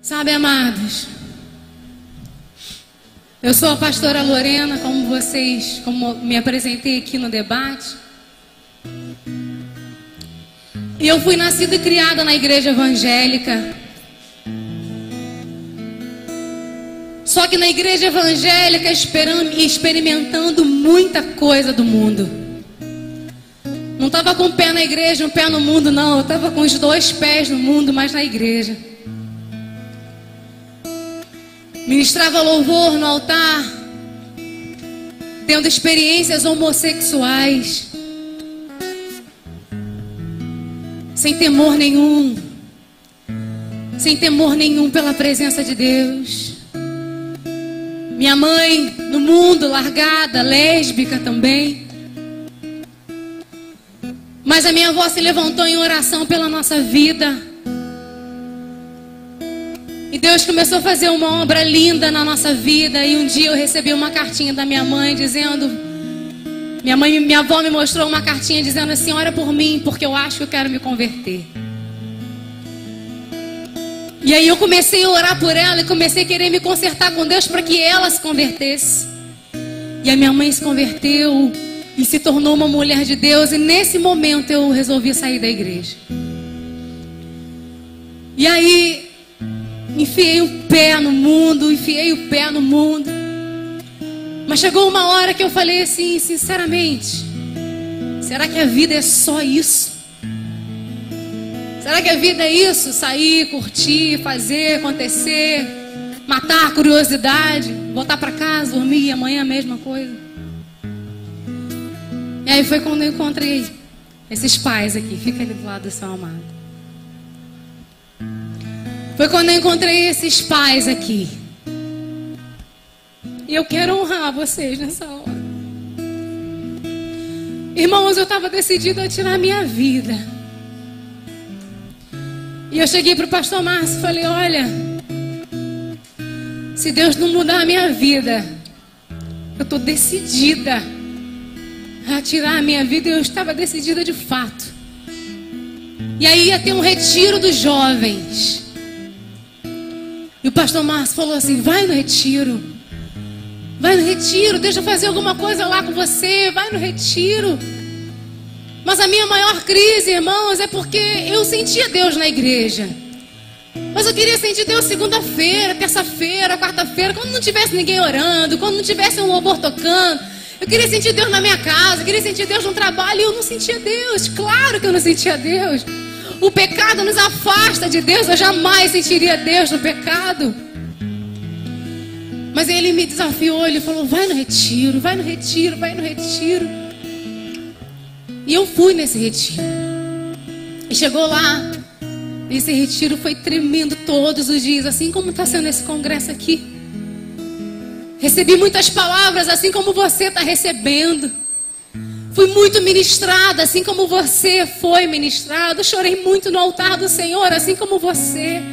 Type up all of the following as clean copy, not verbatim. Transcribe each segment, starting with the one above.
Sabe, amados, eu sou a pastora Lorena, como me apresentei aqui no debate. E eu fui nascida e criada na igreja evangélica. Só que na igreja evangélica experimentando muita coisa do mundo. Não estava com um pé na igreja, um pé no mundo, não. Eu estava com os 2 pés no mundo, mas na igreja. Ministrava louvor no altar, tendo experiências homossexuais, sem temor nenhum pela presença de Deus. Minha mãe no mundo, largada, lésbica também. Mas a minha avó se levantou em oração pela nossa vida. E Deus começou a fazer uma obra linda na nossa vida. E um dia eu recebi uma cartinha da minha mãe dizendo... Minha avó me mostrou uma cartinha dizendo assim: ora por mim, porque eu acho que eu quero me converter. E aí eu comecei a orar por ela e comecei a querer me consertar com Deus para que ela se convertesse. E a minha mãe se converteu e se tornou uma mulher de Deus. E nesse momento eu resolvi sair da igreja. E aí enfiei o pé no mundo. Mas chegou uma hora que eu falei assim, sinceramente: será que a vida é só isso? Será que a vida é isso? Sair, curtir, fazer, acontecer, matar a curiosidade, voltar para casa, dormir e amanhã a mesma coisa? E aí foi quando eu encontrei esses pais aqui. Fica ali do lado do seu amado. Foi quando eu encontrei esses pais aqui. E eu quero honrar vocês nessa hora. Irmãos, eu estava decidida a tirar a minha vida. E eu cheguei para o pastor Márcio e falei: olha, se Deus não mudar a minha vida, eu estou decidida a tirar a minha vida. E eu estava decidida de fato. E aí ia ter um retiro dos jovens. E o pastor Márcio falou assim: vai no retiro. Vai no retiro, deixa eu fazer alguma coisa lá com você. Vai no retiro. Mas a minha maior crise, irmãos, é porque eu sentia Deus na igreja. Mas eu queria sentir Deus segunda-feira, terça-feira, quarta-feira, quando não tivesse ninguém orando, quando não tivesse um louvor tocando. Eu queria sentir Deus na minha casa, eu queria sentir Deus no trabalho, e eu não sentia Deus. Claro que eu não sentia Deus. O pecado nos afasta de Deus. Eu jamais sentiria Deus no pecado. Mas ele me desafiou, ele falou: vai no retiro, vai no retiro, vai no retiro. E eu fui nesse retiro. E chegou lá, esse retiro foi tremendo todos os dias, assim como está sendo esse congresso aqui. Recebi muitas palavras, assim como você está recebendo. Fui muito ministrada, assim como você foi ministrado. Chorei muito no altar do Senhor, assim como você.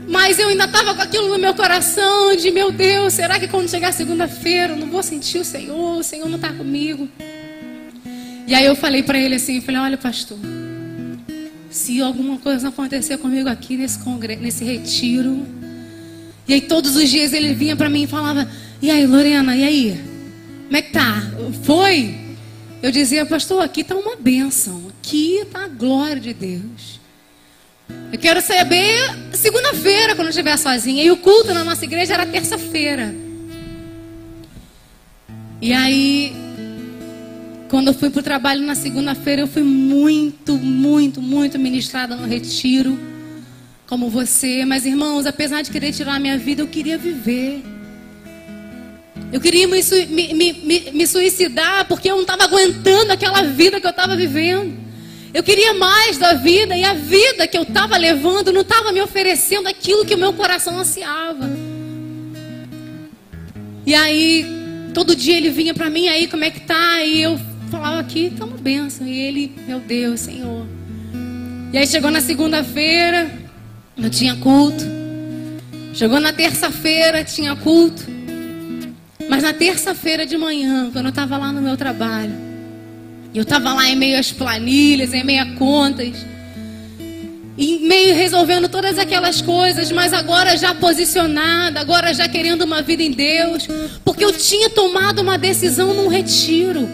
Mas eu ainda estava com aquilo no meu coração, de meu Deus, será que quando chegar segunda-feira eu não vou sentir o Senhor não está comigo? E aí eu falei para ele assim, falei: olha, pastor, se alguma coisa acontecer comigo aqui nesse retiro. E aí todos os dias ele vinha para mim e falava: e aí, Lorena, e aí? Como é que tá? Foi? Eu dizia: pastor, aqui está uma bênção, aqui está a glória de Deus. Eu quero saber segunda-feira, quando eu estiver sozinha. E o culto na nossa igreja era terça-feira. E aí, quando eu fui para o trabalho na segunda-feira, eu fui muito ministrada no retiro, como você. Mas, irmãos, apesar de querer tirar a minha vida, eu queria viver. Eu queria me suicidar, porque eu não estava aguentando aquela vida que eu estava vivendo. Eu queria mais da vida, e a vida que eu estava levando não estava me oferecendo aquilo que o meu coração ansiava. E aí, todo dia ele vinha para mim: aí, como é que tá? E eu falava: aqui tá uma bênção. E ele: meu Deus, Senhor. E aí chegou na segunda-feira, não tinha culto. Chegou na terça-feira, tinha culto. Mas na terça-feira de manhã, quando eu estava lá no meu trabalho, eu estava lá em meio às planilhas, em meio a contas, em meio resolvendo todas aquelas coisas, mas agora já posicionada, agora já querendo uma vida em Deus, porque eu tinha tomado uma decisão num retiro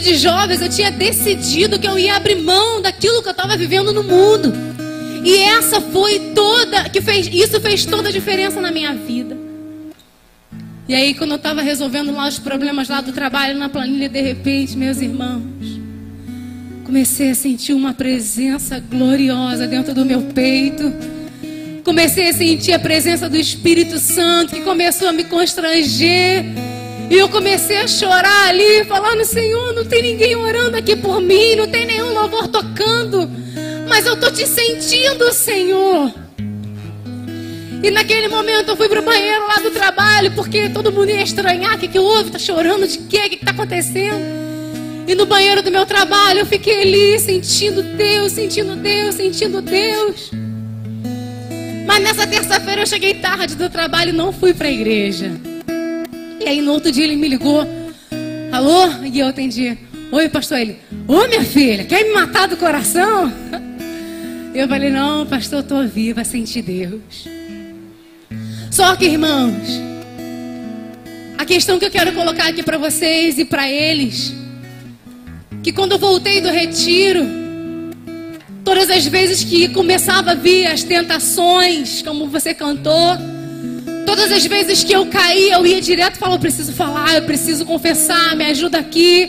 de jovens. Eu tinha decidido que eu ia abrir mão daquilo que eu estava vivendo no mundo, e essa foi isso fez toda a diferença na minha vida. E aí, quando eu estava resolvendo lá os problemas lá do trabalho, na planilha, de repente, meus irmãos, comecei a sentir uma presença gloriosa dentro do meu peito. Comecei a sentir a presença do Espírito Santo, que começou a me constranger. E eu comecei a chorar ali, falando: Senhor, não tem ninguém orando aqui por mim, não tem nenhum louvor tocando, mas eu estou te sentindo, Senhor. E naquele momento eu fui pro banheiro lá do trabalho, porque todo mundo ia estranhar: o que houve? Tá chorando de quê? O que tá acontecendo? E no banheiro do meu trabalho eu fiquei ali sentindo Deus, sentindo Deus, sentindo Deus. Mas nessa terça-feira eu cheguei tarde do trabalho e não fui para a igreja. E aí no outro dia ele me ligou: alô? E eu atendi: oi, pastor. Ele: ô, minha filha, quer me matar do coração? Eu falei: não, pastor, eu estou viva, senti Deus. Só que, irmãos, a questão que eu quero colocar aqui para vocês e para eles, que quando eu voltei do retiro, todas as vezes que começava a vir as tentações, como você cantou, todas as vezes que eu caía, eu ia direto e falava: eu preciso falar, eu preciso confessar, me ajuda aqui,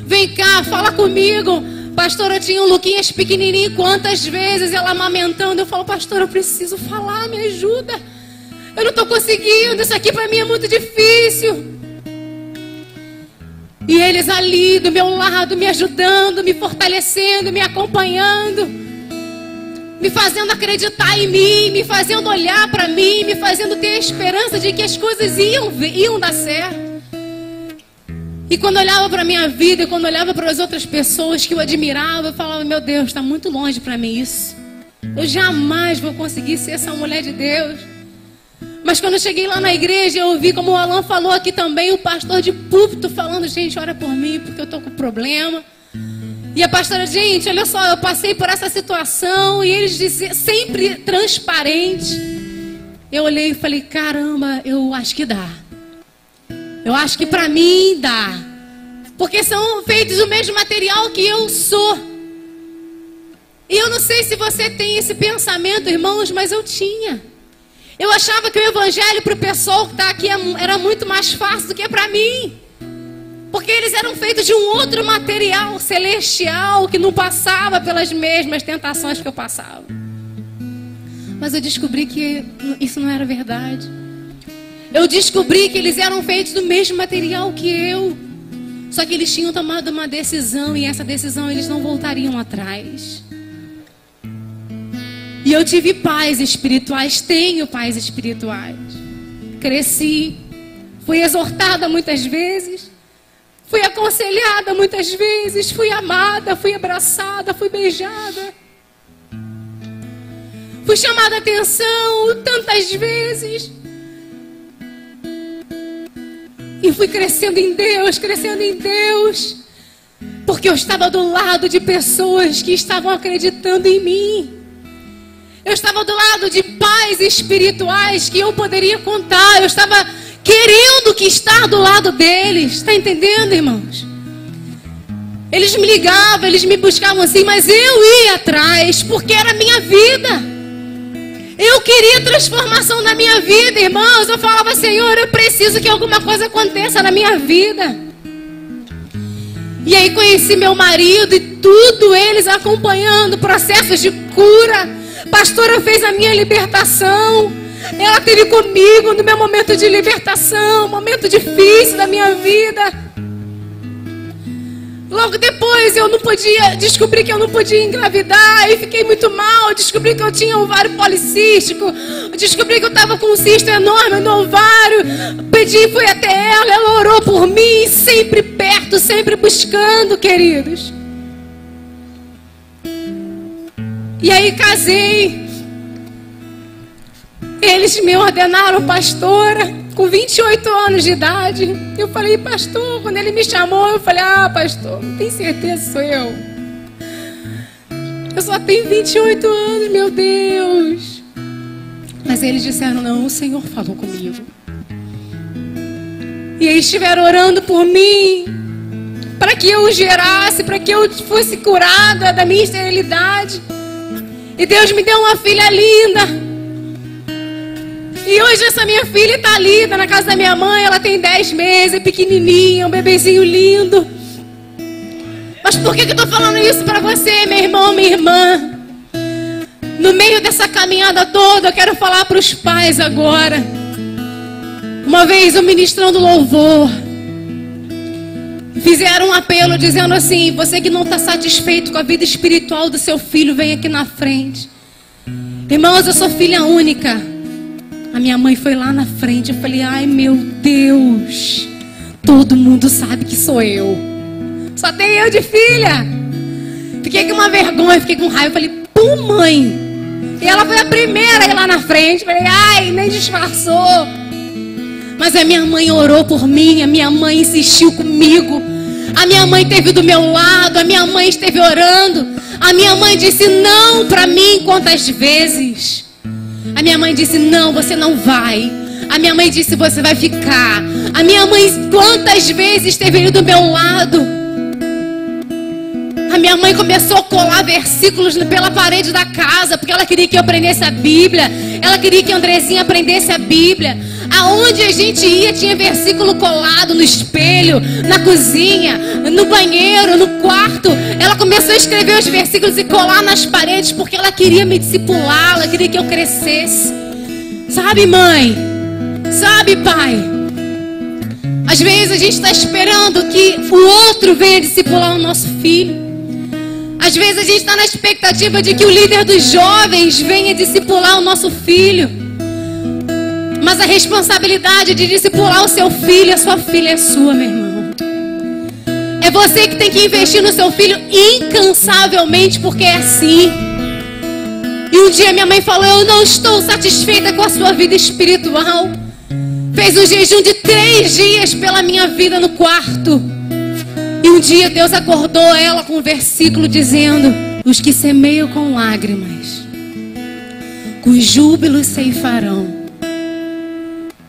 vem cá, fala comigo. Pastora, tinha um Luquinhas pequenininho, quantas vezes ela amamentando, eu falo: pastora, eu preciso falar, me ajuda. Eu não estou conseguindo, isso aqui para mim é muito difícil. E eles ali do meu lado, me ajudando, me fortalecendo, me acompanhando, me fazendo acreditar em mim, me fazendo olhar para mim, me fazendo ter a esperança de que as coisas iam dar certo. E quando eu olhava para a minha vida, e quando eu olhava para as outras pessoas que eu admirava, eu falava: meu Deus, está muito longe para mim isso. Eu jamais vou conseguir ser essa mulher de Deus. Mas quando eu cheguei lá na igreja, eu ouvi, como o Alan falou aqui também, o pastor de púlpito falando: gente, ora por mim, porque eu estou com problema. E a pastora: gente, olha só, eu passei por essa situação. E eles diziam, sempre transparente. Eu olhei e falei: caramba, eu acho que dá. Eu acho que para mim dá. Porque são feitos do mesmo material que eu sou. E eu não sei se você tem esse pensamento, irmãos, mas eu tinha. Eu achava que o evangelho para o pessoal que está aqui era muito mais fácil do que para mim. Porque eles eram feitos de um outro material celestial que não passava pelas mesmas tentações que eu passava. Mas eu descobri que isso não era verdade. Eu descobri que eles eram feitos do mesmo material que eu. Só que eles tinham tomado uma decisão, e essa decisão eles não voltariam atrás. E eu tive pais espirituais, tenho pais espirituais. Cresci, fui exortada muitas vezes, fui aconselhada muitas vezes, fui amada, fui abraçada, fui beijada. Fui chamada a atenção tantas vezes. E fui crescendo em Deus, porque eu estava do lado de pessoas que estavam acreditando em mim. Eu estava do lado de pais espirituais que eu poderia contar. Eu estava querendo que estar do lado deles. Está entendendo, irmãos? Eles me ligavam, eles me buscavam assim, mas eu ia atrás, porque era a minha vida. Eu queria transformação na minha vida, irmãos. Eu falava: Senhor, eu preciso que alguma coisa aconteça na minha vida. E aí conheci meu marido e tudo, eles acompanhando processos de cura. Pastora fez a minha libertação. Ela esteve comigo no meu momento de libertação, momento difícil da minha vida. Logo depois eu descobri que eu não podia engravidar e fiquei muito mal. Descobri que eu tinha ovário policístico. Descobri que eu estava com um cisto enorme no ovário. Fui até ela orou por mim, sempre perto, sempre buscando, queridos. E aí casei. Eles me ordenaram pastora com 28 anos de idade. Eu falei: pastor, quando ele me chamou, eu falei: ah, pastor, não tem certeza, sou eu. Eu só tenho 28 anos, meu Deus. Mas eles disseram, não, o Senhor falou comigo. E eles estiveram orando por mim, para que eu gerasse, para que eu fosse curada da minha esterilidade. E Deus me deu uma filha linda. E hoje essa minha filha está linda na casa da minha mãe. Ela tem 10 meses, é pequenininha, um bebezinho lindo. Mas por que eu estou falando isso para você, meu irmão, minha irmã? No meio dessa caminhada toda, eu quero falar para os pais agora. Uma vez eu ministrando louvor, fizeram um apelo dizendo assim: você que não está satisfeito com a vida espiritual do seu filho, vem aqui na frente. Irmãos, eu sou filha única. A minha mãe foi lá na frente. Eu falei, ai meu Deus, todo mundo sabe que sou eu. Só tem eu de filha. Fiquei com uma vergonha, fiquei com raiva. Falei, pô mãe. E ela foi a primeira a ir lá na frente. Falei, ai, nem disfarçou. Mas a minha mãe orou por mim. A minha mãe insistiu comigo. A minha mãe esteve do meu lado. A minha mãe esteve orando. A minha mãe disse não para mim quantas vezes. A minha mãe disse, não, você não vai. A minha mãe disse, você vai ficar. A minha mãe quantas vezes esteve ali do meu lado. A minha mãe começou a colar versículos pela parede da casa, porque ela queria que eu aprendesse a Bíblia. Ela queria que a Andrezinha aprendesse a Bíblia. Aonde a gente ia tinha versículo colado no espelho, na cozinha, no banheiro, no quarto. Ela começou a escrever os versículos e colar nas paredes, porque ela queria me discipular, ela queria que eu crescesse. Sabe, mãe? Sabe, pai? Às vezes a gente está esperando que o outro venha discipular o nosso filho. Às vezes a gente está na expectativa de que o líder dos jovens venha discipular o nosso filho. Mas a responsabilidade de discipular o seu filho, a sua filha é sua, meu irmão. É você que tem que investir no seu filho incansavelmente, porque é assim. E um dia minha mãe falou, eu não estou satisfeita com a sua vida espiritual. Fez um jejum de 3 dias pela minha vida no quarto. E um dia Deus acordou ela com um versículo dizendo, os que semeiam com lágrimas, com júbilo ceifarão.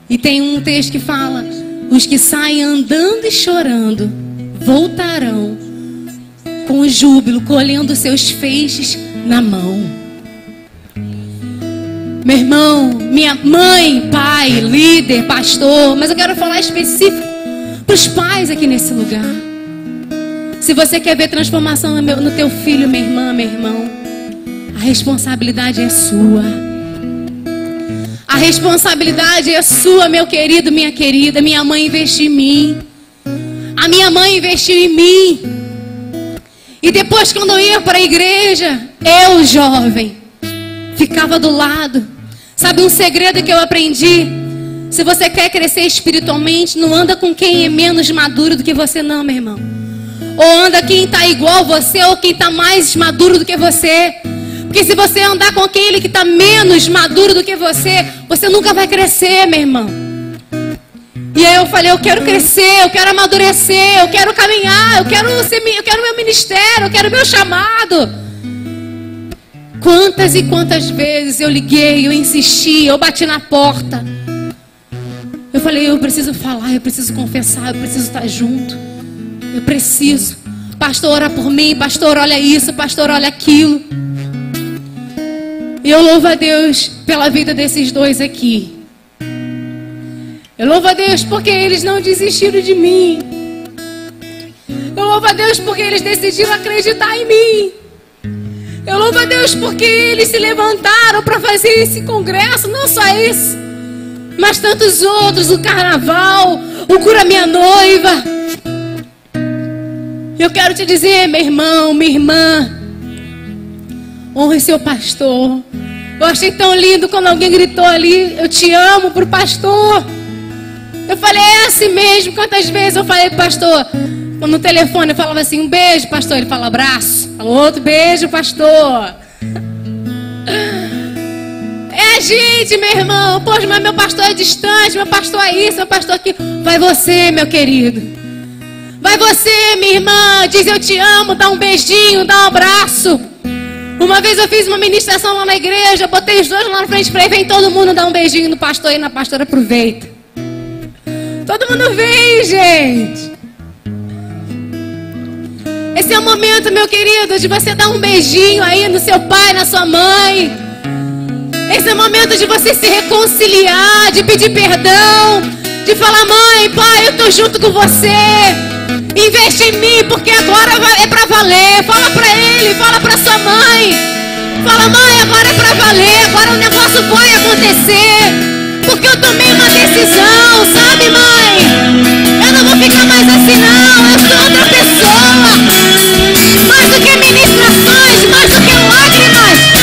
E tem um texto que fala, os que saem andando e chorando, voltarão com júbilo, colhendo seus feixes na mão. Meu irmão, minha mãe, pai, líder, pastor, mas eu quero falar específico para os pais aqui nesse lugar. Se você quer ver transformação no teu filho, minha irmã, meu irmão, a responsabilidade é sua. A responsabilidade é sua, meu querido, minha querida. Minha mãe investiu em mim. A minha mãe investiu em mim. E depois, quando eu ia para a igreja, eu, jovem, ficava do lado. Sabe um segredo que eu aprendi? Se você quer crescer espiritualmente, não anda com quem é menos maduro do que você, não, meu irmão. Ou anda quem está igual a você, ou quem está mais maduro do que você. Porque se você andar com aquele que está menos maduro do que você, você nunca vai crescer, meu irmão. E aí eu falei, eu quero crescer, eu quero amadurecer, eu quero caminhar, eu quero meu ministério, eu quero meu chamado. Quantas e quantas vezes eu liguei, eu insisti, eu bati na porta. Eu falei, eu preciso falar, eu preciso confessar, eu preciso estar junto. Eu preciso. Pastor, ora por mim, pastor, olha isso, pastor, olha aquilo. E eu louvo a Deus pela vida desses dois aqui. Eu louvo a Deus porque eles não desistiram de mim. Eu louvo a Deus porque eles decidiram acreditar em mim. Eu louvo a Deus porque eles se levantaram para fazer esse congresso, não só esse, mas tantos outros, o carnaval, o Cura Minha Noiva. Eu quero te dizer, meu irmão, minha irmã, honre seu pastor. Eu achei tão lindo quando alguém gritou ali, eu te amo, pro pastor. Eu falei, é assim mesmo. Quantas vezes eu falei pro pastor, no telefone eu falava assim, um beijo, pastor. Ele fala, abraço. Fala, outro beijo, pastor. É gente, meu irmão. Poxa, mas meu pastor é distante, meu pastor é isso, meu pastor aqui. Vai você, meu querido. Vai você, minha irmã. Diz eu te amo, dá um beijinho, dá um abraço. Uma vez eu fiz uma ministração lá na igreja, botei os dois lá na frente, falei, vem todo mundo dar um beijinho no pastor e na pastora, aproveita. Todo mundo vem, gente. Esse é o momento, meu querido, de você dar um beijinho aí no seu pai, na sua mãe. Esse é o momento de você se reconciliar, de pedir perdão, de falar, mãe, pai, eu tô junto com você. Investe em mim, porque agora é pra valer. Fala pra ele, fala pra sua mãe. Fala, mãe, agora é pra valer. Agora o negócio vai acontecer. Porque eu tomei uma decisão, sabe, mãe? Eu não vou ficar mais assim, não. Eu sou outra pessoa. Mais do que ministrações, mais do que lágrimas.